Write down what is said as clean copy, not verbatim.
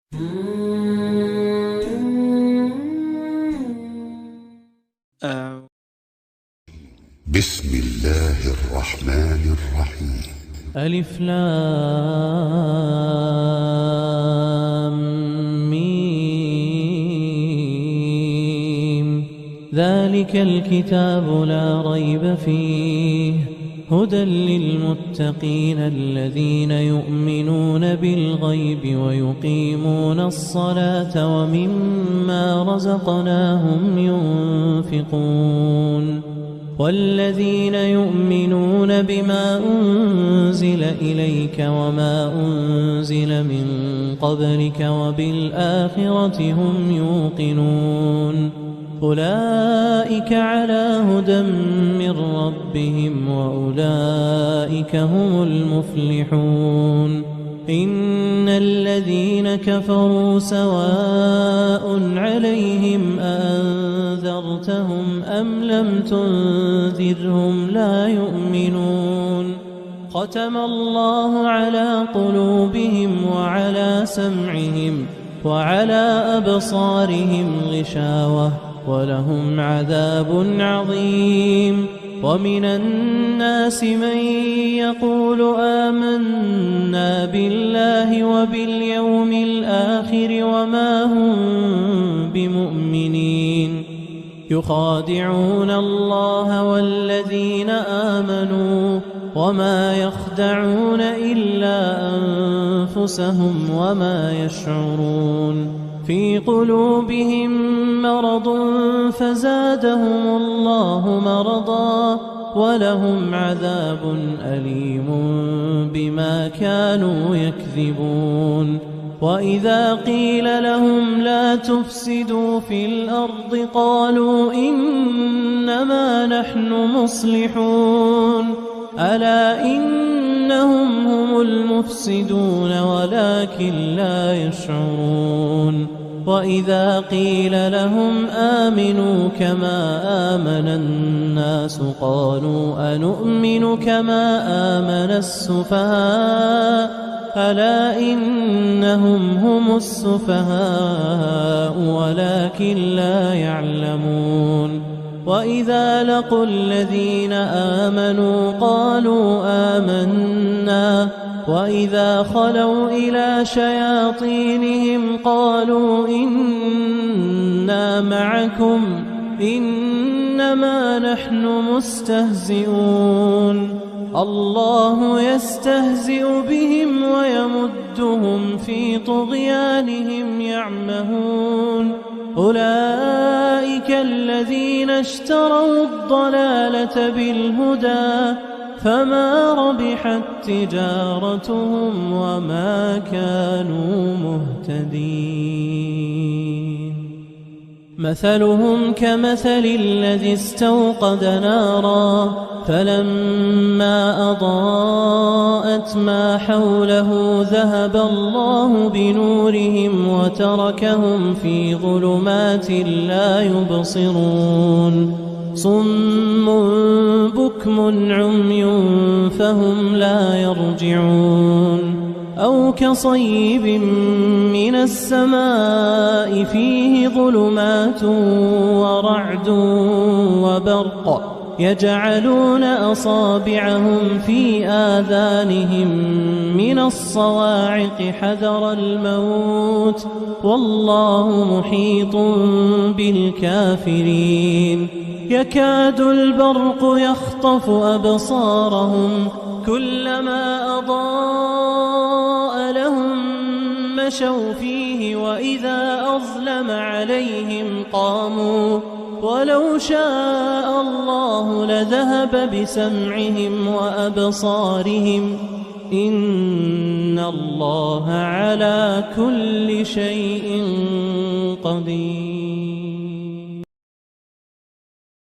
بسم الله الرحمن الرحيم. ألف لام ميم. ذلك الكتاب لا ريب فيه هدى للمتقين الذين يؤمنون بالغيب ويقيمون الصلاة ومما رزقناهم ينفقون والذين يؤمنون بما أنزل إليك وما أنزل من قبلك وبالآخرة هم يوقنون أولئك على هدى من ربهم وأولئك هم المفلحون إن الذين كفروا سواء عليهم أأنذرتهم أم لم تنذرهم لا يؤمنون ختم الله على قلوبهم وعلى سمعهم وعلى أبصارهم غشاوة ولهم عذاب عظيم ومن الناس من يقول آمنا بالله وباليوم الآخر وما هم بمؤمنين يخادعون الله والذين آمنوا وما يخدعون إلا أنفسهم وما يشعرون في قلوبهم مرض فزادهم الله مرضا ولهم عذاب أليم بما كانوا يكذبون وإذا قيل لهم لا تفسدوا في الأرض قالوا إنما نحن مصلحون ألا إنهم هم المفسدون ولكن لا يشعرون وإذا قيل لهم آمنوا كما آمن الناس قالوا أنؤمن كما آمن السفهاء ألا إنهم هم السفهاء ولكن لا يعلمون وإذا لقوا الذين آمنوا قالوا آمنا وإذا خلوا إلى شياطينهم قالوا إنا معكم إنما نحن مستهزئون الله يستهزئ بهم ويمدهم في طغيانهم يعمهون أولئك الذين اشتروا الضلالة بالهدى فما ربحت تجارتهم وما كانوا مهتدين مثلهم كمثل الذي استوقد نارا فلما أضاءت ما حوله ذهب الله بنورهم وتركهم في ظلمات لا يبصرون صم بكم عمي فهم لا يرجعون أو كصيب من السماء فيه ظلمات ورعد وبرق يجعلون أصابعهم في آذانهم من الصواعق حذر الموت والله محيط بالكافرين يكاد البرق يخطف أبصارهم كلما أضاء لهم مشوا فيه وإذا أظلم عليهم قاموا ولو شاء الله لذهب بسمعهم وأبصارهم إن الله على كل شيء قدير